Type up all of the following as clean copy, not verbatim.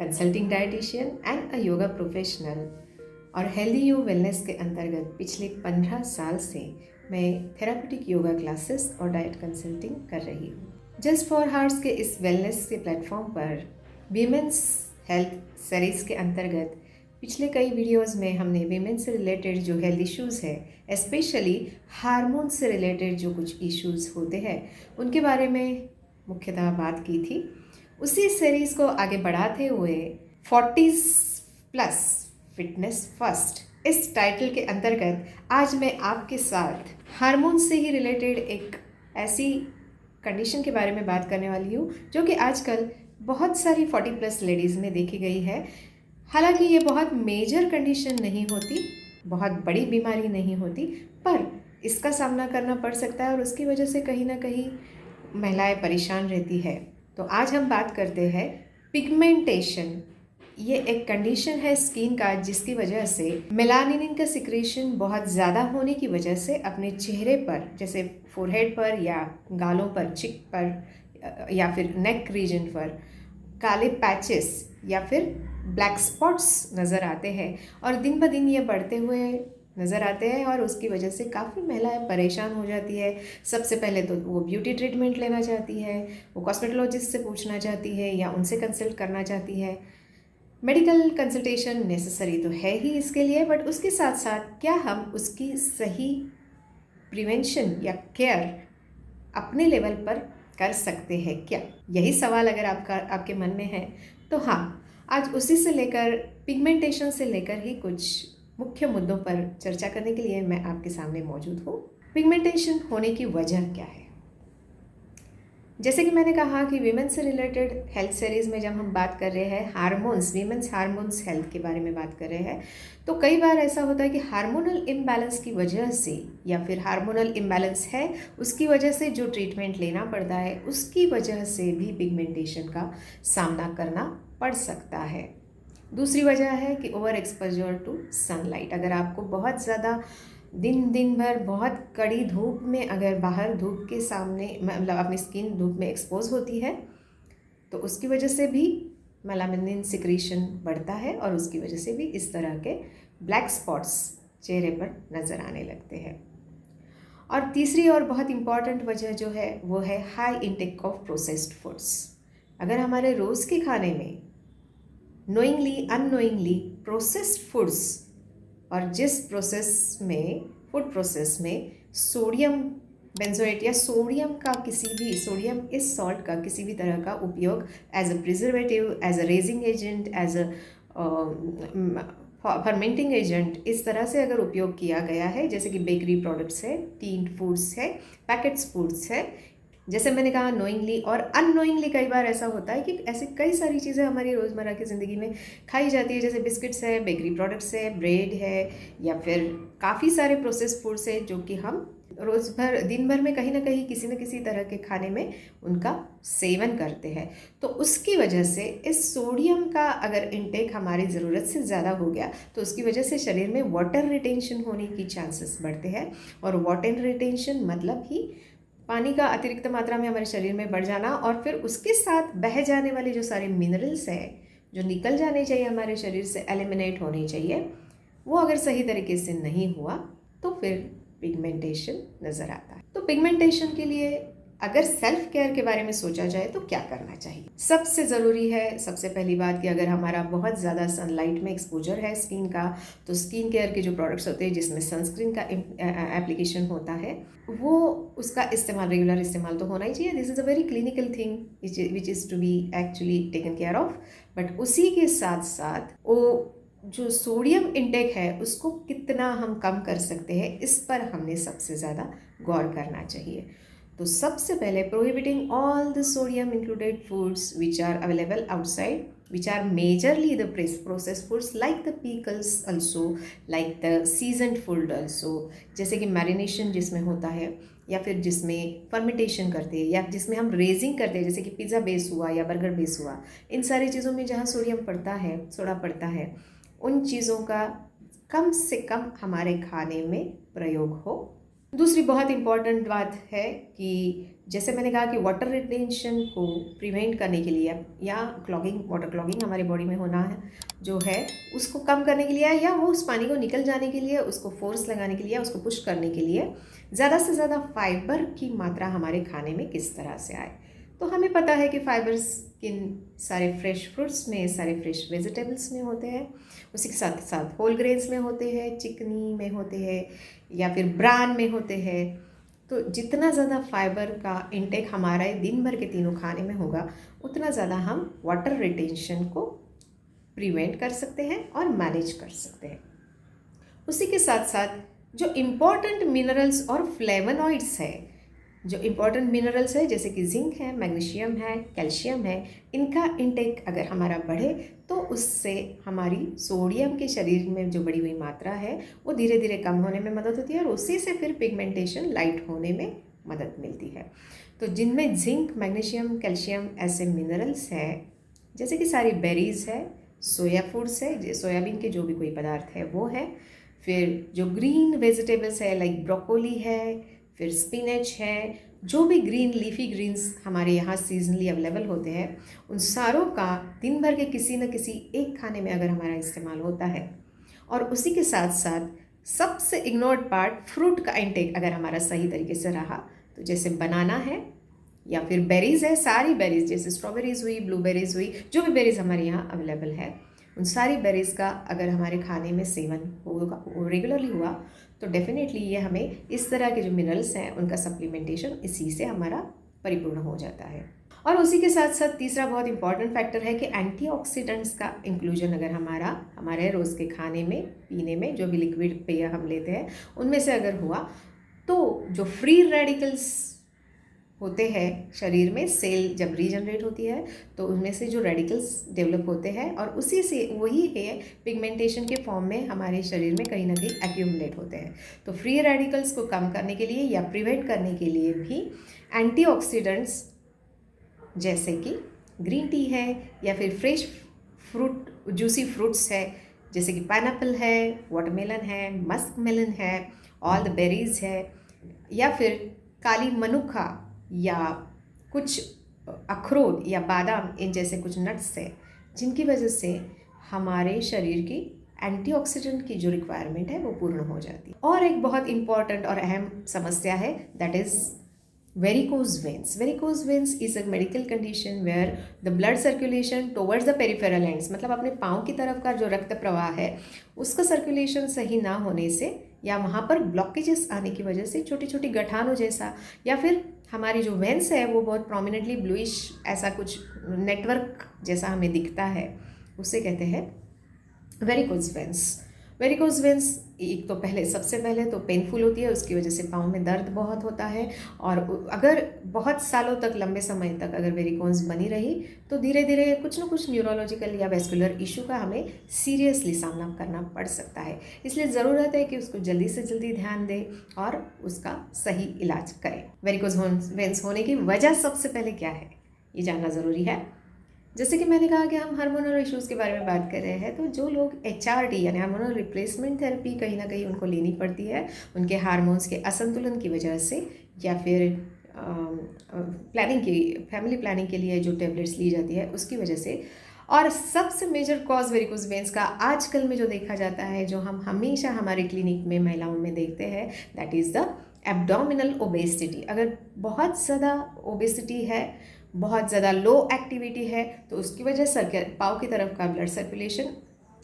Consulting dietitian and a yoga professional और healthy you wellness के अंतर्गत पिछले 15 साल से मैं थेरापीटिक योगा क्लासेस और डाइट कंसल्टिंग कर रही हूँ। जस्ट फॉर हार्ट्स के इस वेलनेस के प्लेटफॉर्म पर वीमेंस हेल्थ सीरीज़ के अंतर्गत पिछले कई वीडियोस में हमने वीमेन से रिलेटेड जो हेल्थ इश्यूज़ है, स्पेशली हार्मोन से रिलेटेड जो कुछ इश्यूज़ होते हैं उनके बारे में मुख्यतः बात की थी। उसी सीरीज़ को आगे बढ़ाते हुए 40s प्लस फिटनेस फर्स्ट इस टाइटल के अंतर्गत आज मैं आपके साथ हार्मोन से ही रिलेटेड एक ऐसी कंडीशन के बारे में बात करने वाली हूँ जो कि आजकल बहुत सारी 40 प्लस लेडीज़ में देखी गई है। हालांकि ये बहुत मेजर कंडीशन नहीं होती, बहुत बड़ी बीमारी नहीं होती, पर इसका सामना करना पड़ सकता है और उसकी वजह से कहीं ना कहीं महिलाएं परेशान रहती है। तो आज हम बात करते हैं पिगमेंटेशन। ये एक कंडीशन है स्किन का जिसकी वजह से मेलानिन का सिक्रेशन बहुत ज़्यादा होने की वजह से अपने चेहरे पर, जैसे फोरहेड पर या गालों पर, चिक पर या फिर नेक रीजन पर काले पैचेस या फिर ब्लैक स्पॉट्स नज़र आते हैं और दिन ब दिन ये बढ़ते हुए नज़र आते हैं और उसकी वजह से काफ़ी महिलाएं परेशान हो जाती है। सबसे पहले तो वो ब्यूटी ट्रीटमेंट लेना चाहती है, वो कॉस्मेटोलॉजिस्ट से पूछना चाहती है या उनसे कंसल्ट करना चाहती है। मेडिकल कंसल्टेशन नेसेसरी तो है ही इसके लिए, बट उसके साथ साथ क्या हम उसकी सही प्रिवेंशन या केयर अपने लेवल पर कर सकते हैं क्या? यही सवाल अगर आपके मन में है तो हाँ, आज उसी से लेकर पिगमेंटेशन से लेकर ही कुछ मुख्य मुद्दों पर चर्चा करने के लिए मैं आपके सामने मौजूद हूँ। पिगमेंटेशन होने की वजह क्या है? जैसे कि मैंने कहा कि वीमेन से रिलेटेड हेल्थ सीरीज़ में जब हम बात कर रहे हैं हार्मोन्स, वीमेंस हार्मोन्स हेल्थ के बारे में बात कर रहे हैं, तो कई बार ऐसा होता है कि हार्मोनल इम्बैलेंस की वजह से या फिर हार्मोनल इम्बैलेंस है उसकी वजह से जो ट्रीटमेंट लेना पड़ता है उसकी वजह से भी पिगमेंटेशन का सामना करना पड़ सकता है। दूसरी वजह है कि ओवर एक्सपोजर टू सनलाइट। अगर आपको बहुत ज़्यादा दिन भर बहुत कड़ी धूप में, अगर बाहर धूप के सामने मतलब अपनी स्किन धूप में एक्सपोज होती है तो उसकी वजह से भी मेलानिन सिक्रीशन बढ़ता है और उसकी वजह से भी इस तरह के ब्लैक स्पॉट्स चेहरे पर नज़र आने लगते हैं। और तीसरी और बहुत इम्पॉर्टेंट वजह जो है वो है high intake of processed foods. अगर हमारे रोज़ के खाने में नोइंगली अननोइंगली प्रोसेस्ड फूड्स, और जिस प्रोसेस में फूड प्रोसेस में सोडियम बेंजोएट या सोडियम इस सॉल्ट का किसी भी तरह का उपयोग as a preservative, as a raising agent, as a fermenting agent, इस तरह से अगर उपयोग किया गया है, जैसे कि बेकरी प्रोडक्ट्स है, टीन्ड फूड्स है, पैकेट्स फूड्स है, जैसे मैंने कहा नोइंगली और अननोइंगली कई बार ऐसा होता है कि ऐसी कई सारी चीज़ें हमारी रोज़मर्रा की ज़िंदगी में खाई जाती है, जैसे बिस्किट्स है, बेकरी प्रोडक्ट्स है, ब्रेड है या फिर काफ़ी सारे प्रोसेस्ड फूड्स है जो कि हम दिन भर में कहीं ना कहीं किसी न किसी तरह के खाने में उनका सेवन करते हैं। तो उसकी वजह से इस सोडियम का अगर इनटेक हमारी ज़रूरत से ज़्यादा हो गया तो उसकी वजह से शरीर में वाटर रिटेंशन होने की चांसेस बढ़ते हैं। और वाटर रिटेंशन मतलब ही पानी का अतिरिक्त मात्रा में हमारे शरीर में बढ़ जाना और फिर उसके साथ बह जाने वाले जो सारे मिनरल्स हैं जो निकल जाने चाहिए हमारे शरीर से, एलिमिनेट होने चाहिए, वो अगर सही तरीके से नहीं हुआ तो फिर पिगमेंटेशन नज़र आता है। तो पिगमेंटेशन के लिए अगर सेल्फ केयर के बारे में सोचा जाए तो क्या करना चाहिए? सबसे ज़रूरी है, सबसे पहली बात कि अगर हमारा बहुत ज़्यादा सनलाइट में एक्सपोजर है स्किन का, तो स्किन केयर के जो प्रोडक्ट्स होते हैं जिसमें सनस्क्रीन का एप्लीकेशन होता है वो उसका इस्तेमाल, रेगुलर इस्तेमाल तो होना ही चाहिए। This is a very clinical thing which is to be actually taken care of. But उसी के साथ साथ वो जो सोडियम इंटेक है उसको कितना हम कम कर सकते हैं इस पर हमने सबसे ज़्यादा गौर करना चाहिए। तो सबसे पहले prohibiting all the sodium included foods which are available outside, which are majorly the processed foods like the pickles also, like the seasoned food also, जैसे कि मैरिनेशन जिसमें होता है या फिर जिसमें फर्मेंटेशन करते हैं या जिसमें हम रेजिंग करते हैं, जैसे कि पिज़्ज़ा बेस हुआ या बर्गर बेस हुआ, इन सारी चीज़ों में जहाँ सोडियम पड़ता है, सोडा पड़ता है, उन चीज़ों का कम से कम हमारे खाने में प्रयोग हो दूसरी बहुत इम्पॉर्टेंट बात है कि जैसे मैंने कहा कि वाटर रिटेंशन को प्रिवेंट करने के लिए या वाटर क्लॉगिंग हमारी बॉडी में होना है जो है उसको कम करने के लिए या वो उस पानी को निकल जाने के लिए, उसको फोर्स लगाने के लिए, उसको पुश करने के लिए ज़्यादा से ज़्यादा फाइबर की मात्रा हमारे खाने में किस तरह से आए। तो हमें पता है कि फाइबर्स किन सारे फ्रेश फ्रूट्स में, सारे फ्रेश वेजिटेबल्स में होते हैं, उसी के साथ साथ होल ग्रेन्स में होते हैं, चिकनी में होते हैं या फिर ब्रान में होते हैं। तो जितना ज़्यादा फाइबर का इंटेक हमारा दिन भर के तीनों खाने में होगा उतना ज़्यादा हम वाटर रिटेंशन को प्रिवेंट कर सकते हैं और मैनेज कर सकते हैं। उसी के साथ साथ जो इम्पॉर्टेंट मिनरल्स और फ्लेवोनॉइड्स है, जो इम्पॉर्टेंट मिनरल्स है जैसे कि जिंक है, मैग्नीशियम है, कैल्शियम है, इनका इंटेक अगर हमारा बढ़े तो उससे हमारी सोडियम के शरीर में जो बढ़ी हुई मात्रा है वो धीरे धीरे कम होने में मदद होती है और उसी से फिर पिगमेंटेशन लाइट होने में मदद मिलती है। तो जिनमें जिंक, मैग्नीशियम, कैल्शियम ऐसे मिनरल्स है, जैसे कि सारी बेरीज़ है, सोया फूड्स है, सोयाबीन के जो भी कोई पदार्थ है वो है, फिर जो ग्रीन वेजिटेबल्स है लाइक ब्रोकोली है, फिर स्पिनच है, जो भी ग्रीन लीफी ग्रीन्स हमारे यहाँ सीजनली अवेलेबल होते हैं उन सारों का दिन भर के किसी न किसी एक खाने में अगर हमारा इस्तेमाल होता है और उसी के साथ साथ सबसे इग्नोर्ड पार्ट फ्रूट का इंटेक अगर हमारा सही तरीके से रहा तो जैसे बनाना है या फिर बेरीज़ है, सारी बेरीज़ जैसे स्ट्रॉबेरीज़ हुई, ब्लूबेरीज़ हुई, जो भी बेरीज़ हमारे यहाँ अवेलेबल है उन सारी बेरीज़ का अगर हमारे खाने में सेवन होगा, रेगुलरली हुआ तो डेफिनेटली ये हमें इस तरह के जो मिनरल्स हैं उनका सप्लीमेंटेशन इसी से हमारा परिपूर्ण हो जाता है। और उसी के साथ साथ तीसरा बहुत इंपॉर्टेंट फैक्टर है कि एंटीऑक्सीडेंट्स का इंक्लूजन अगर हमारे रोज़ के खाने में, पीने में, जो भी लिक्विड पेय हम लेते हैं उनमें से अगर हुआ तो जो फ्री रेडिकल्स होते हैं शरीर में, सेल जब रीजनरेट होती है तो उनमें से जो रेडिकल्स डेवलप होते हैं और उसी से वही है पिगमेंटेशन के फॉर्म में हमारे शरीर में कहीं ना कहीं एक्यूमुलेट होते हैं। तो फ्री रेडिकल्स को कम करने के लिए या प्रिवेंट करने के लिए भी एंटीऑक्सीडेंट्स जैसे कि ग्रीन टी है या फिर फ्रेश फ्रूट, जूसी फ्रूट्स है जैसे कि पाइनएप्पल है, वाटरमेलन है, मस्क मेलन है, ऑल द बेरीज़ है या फिर काली मनुखा या कुछ अखरोट या बादाम, इन जैसे कुछ नट्स है जिनकी वजह से हमारे शरीर की एंटीऑक्सीडेंट की जो रिक्वायरमेंट है वो पूर्ण हो जाती है। और एक बहुत इंपॉर्टेंट और अहम समस्या है that is varicose veins. Varicose veins is a medical condition where the blood circulation towards the peripheral ends, मतलब अपने पाँव की तरफ का जो रक्त प्रवाह है उसका सर्कुलेशन सही ना होने से या वहाँ पर ब्लॉकेजेस आने की वजह से छोटी छोटी गठानों जैसा या फिर हमारी जो वेंस है वो बहुत प्रोमिनेंटली ब्लूइश ऐसा कुछ नेटवर्क जैसा हमें दिखता है, उसे कहते हैं वेरिकोज वेंस। वेरिकोज वेंस एक तो सबसे पहले तो पेनफुल होती है, उसकी वजह से पाँव में दर्द बहुत होता है और अगर बहुत सालों तक, लंबे समय तक अगर वेरिकोज बनी रही तो धीरे धीरे कुछ ना कुछ न्यूरोलॉजिकल या वेस्कुलर इशू का हमें सीरियसली सामना करना पड़ सकता है। इसलिए ज़रूरत है कि उसको जल्दी से जल्दी ध्यान दें और उसका सही इलाज करें। वेरिकोज वेंस होने की वजह सबसे पहले क्या है ये जानना ज़रूरी है। जैसे कि मैंने कहा कि हम हार्मोनल इश्यूज़ के बारे में बात कर रहे हैं, तो जो लोग HRT यानी हार्मोनल रिप्लेसमेंट थेरेपी कहीं ना कहीं उनको लेनी पड़ती है उनके हार्मोन्स के असंतुलन की वजह से या फिर फैमिली प्लानिंग के लिए जो टेबलेट्स ली जाती है उसकी वजह से। और सबसे मेजर कॉज वेरिकोज वेंस का आजकल में जो देखा जाता है, जो हम हमेशा हमारे क्लिनिक में महिलाओं में देखते हैं, that is the abdominal obesity. अगर बहुत ज़्यादा ओबेसिटी है, बहुत ज़्यादा लो एक्टिविटी है तो उसकी वजह से पाँव की तरफ का ब्लड सर्कुलेशन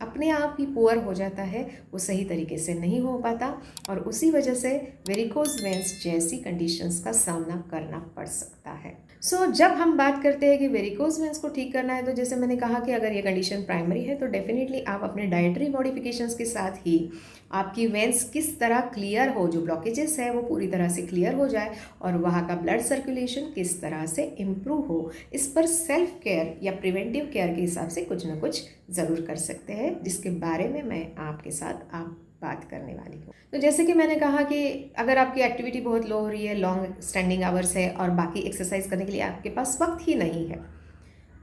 अपने आप ही पुअर हो जाता है, वो सही तरीके से नहीं हो पाता और उसी वजह से वेरिकोज वेंस जैसी कंडीशंस का सामना करना पड़ सकता है। जब हम बात करते हैं कि वेरिकोज वेंस को ठीक करना है तो जैसे मैंने कहा कि अगर ये कंडीशन प्राइमरी है तो डेफिनेटली आप अपने डाइटरी मॉडिफिकेशंस के साथ ही आपकी वेंस किस तरह क्लियर हो, जो ब्लॉकेजेस है वो पूरी तरह से क्लियर हो जाए और वहाँ का ब्लड सर्कुलेशन किस तरह से इम्प्रूव हो, इस पर सेल्फ केयर या प्रिवेंटिव केयर के हिसाब से कुछ ना कुछ ज़रूर कर सकते हैं, जिसके बारे में मैं आपके साथ बात करने वाली हूँ। तो जैसे कि मैंने कहा कि अगर आपकी एक्टिविटी बहुत लो हो रही है, लॉन्ग स्टैंडिंग आवर्स है और बाकी एक्सरसाइज करने के लिए आपके पास वक्त ही नहीं है,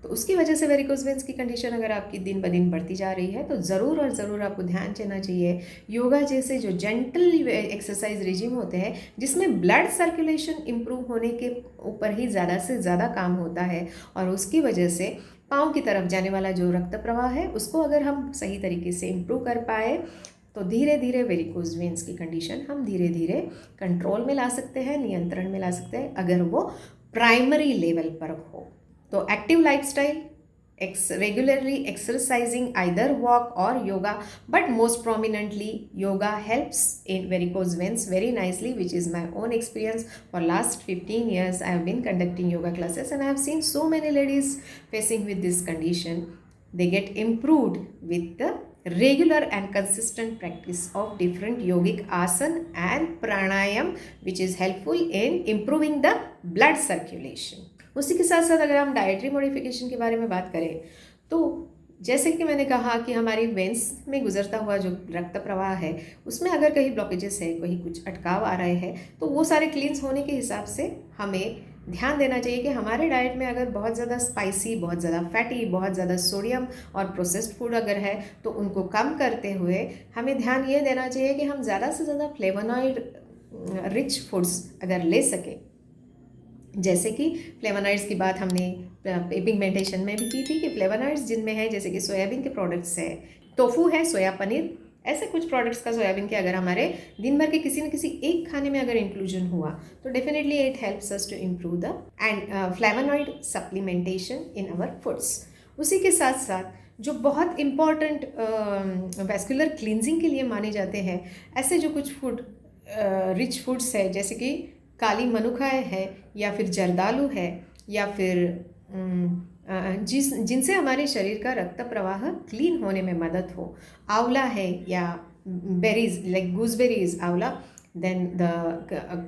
तो उसकी वजह से वेरिकोज वेन्स की कंडीशन अगर आपकी दिन ब दिन बढ़ती जा रही है तो ज़रूर और ज़रूर आपको ध्यान देना चाहिए। योगा जैसे जो जेंटल एक्सरसाइज रिजिम होते हैं जिसमें ब्लड सर्कुलेशन इम्प्रूव होने के ऊपर ही ज़्यादा से ज़्यादा काम होता है, और उसकी वजह से पाँव की तरफ जाने वाला जो रक्त प्रवाह है उसको अगर हम सही तरीके से इम्प्रूव कर पाए तो धीरे धीरे वेरिकोज वेन्स की कंडीशन हम धीरे धीरे कंट्रोल में ला सकते हैं, नियंत्रण में ला सकते हैं, अगर वो प्राइमरी लेवल पर हो। तो active lifestyle, regularly exercising either walk or yoga, but most prominently yoga helps in varicose veins very nicely, which is my own experience. For last 15 years I have been conducting yoga classes and I have seen so many ladies facing with this condition. They get improved with the regular and consistent practice of different yogic asana and pranayam, which is helpful in improving the blood circulation. उसी के साथ साथ अगर हम dietary modification के बारे में बात करें तो जैसे कि मैंने कहा कि हमारी वेंस में गुजरता हुआ जो रक्त प्रवाह है उसमें अगर कहीं ब्लॉकेजेस है, कहीं कुछ अटकाव आ रहे हैं, तो वो सारे क्लींस होने के हिसाब से हमें ध्यान देना चाहिए कि हमारे डाइट में अगर बहुत ज़्यादा स्पाइसी, बहुत ज़्यादा फैटी, बहुत ज़्यादा सोडियम और प्रोसेस्ड फूड अगर है तो उनको कम करते हुए हमें ध्यान ये देना चाहिए कि हम ज़्यादा से ज़्यादा फ्लेवोनॉइड रिच फूड्स अगर ले सकें। जैसे कि फ्लेवोनॉइड्स की बात हमने पिगमेंटेशन में भी की थी कि फ्लेवोनॉइड्स जिनमें है जैसे कि सोयाबीन के प्रोडक्ट्स है, टोफू है, सोया पनीर, ऐसे कुछ प्रोडक्ट्स का सोयाबीन के अगर हमारे दिन भर के किसी न किसी एक खाने में अगर इंक्लूजन हुआ तो definitely it helps us to improve the and flavonoid supplementation in our foods. उसी के साथ साथ जो बहुत इम्पॉर्टेंट वैस्कुलर क्लींजिंग के लिए माने जाते हैं ऐसे जो कुछ फूड रिच फूड्स है जैसे कि काली मनुखाय है या फिर जर्दालू है या फिर जिनसे हमारे शरीर का रक्त प्रवाह क्लीन होने में मदद हो, आंवला है या बेरीज लाइक गूसबेरीज, आंवला, देन द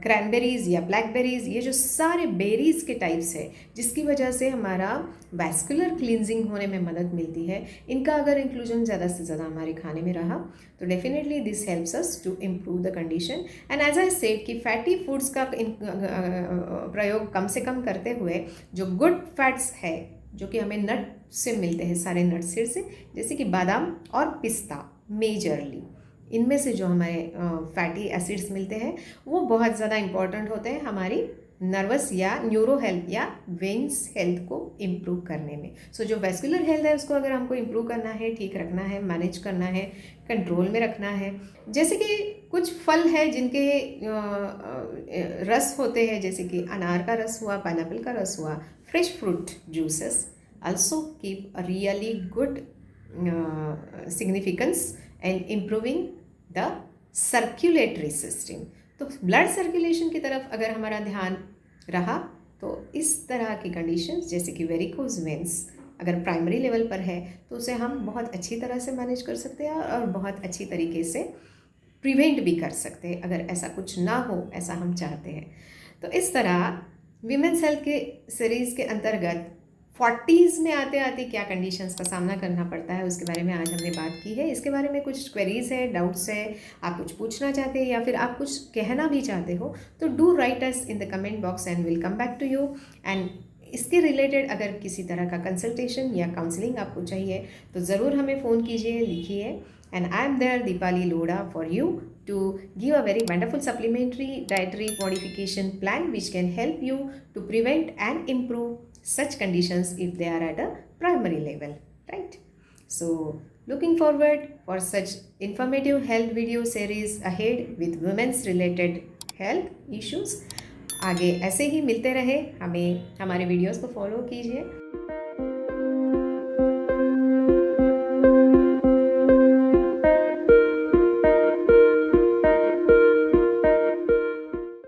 क्रैनबेरीज या ब्लैकबेरीज, ये जो सारे बेरीज के टाइप्स है जिसकी वजह से हमारा वैस्कुलर क्लींजिंग होने में मदद मिलती है, इनका अगर इंक्लूजन ज़्यादा से ज़्यादा हमारे खाने में रहा तो definitely this helps us to improve the condition. And as I said कि फैटी फूड्स का प्रयोग कम से कम करते हुए जो गुड फैट्स है जो कि हमें नट से मिलते हैं, सारे नट सीड से, जैसे कि बादाम और पिस्ता मेजरली, इनमें से जो हमारे फैटी एसिड्स मिलते हैं वो बहुत ज़्यादा इम्पॉर्टेंट होते हैं हमारी नर्वस या न्यूरो हेल्थ या वेन्स हेल्थ को इम्प्रूव करने में। सो जो वैस्कुलर हेल्थ है उसको अगर हमको इम्प्रूव करना है, ठीक रखना है, मैनेज करना है, कंट्रोल में रखना है, जैसे कि कुछ फल है जिनके रस होते हैं जैसे कि अनार का रस हुआ, पाइनएप्पल का रस हुआ, fresh fruit juices also keep a really good significance in improving the circulatory system। तो ब्लड सर्कुलेशन की तरफ अगर हमारा ध्यान रहा तो इस तरह की कंडीशंस जैसे कि वेरिकोज वेन्स अगर प्राइमरी लेवल पर है तो उसे हम बहुत अच्छी तरह से मैनेज कर सकते हैं और बहुत अच्छी तरीके से प्रिवेंट भी कर सकते हैं अगर ऐसा कुछ ना हो, ऐसा हम चाहते हैं। तो इस तरह वीमेंस हेल्थ के सीरीज़ के अंतर्गत 40s में आते आते क्या कंडीशंस का सामना करना पड़ता है उसके बारे में आज हमने बात की है। इसके बारे में कुछ क्वेरीज़ है, डाउट्स है, आप कुछ पूछना चाहते हैं या फिर आप कुछ कहना भी चाहते हो तो do write us in the comment box and will come back to you. And इसके रिलेटेड अगर किसी तरह का कंसल्टेशन या काउंसलिंग आपको चाहिए तो ज़रूर हमें फ़ोन कीजिए, लिखिए। And I am there, Deepali Loda, for you to give a very wonderful supplementary dietary modification plan which can help you to prevent and improve such conditions if they are at a primary level, right? So looking forward for such informative health video series ahead with women's related health issues। आगे ऐसे ही मिलते रहे, हमें हमारे videos को follow कीजिए।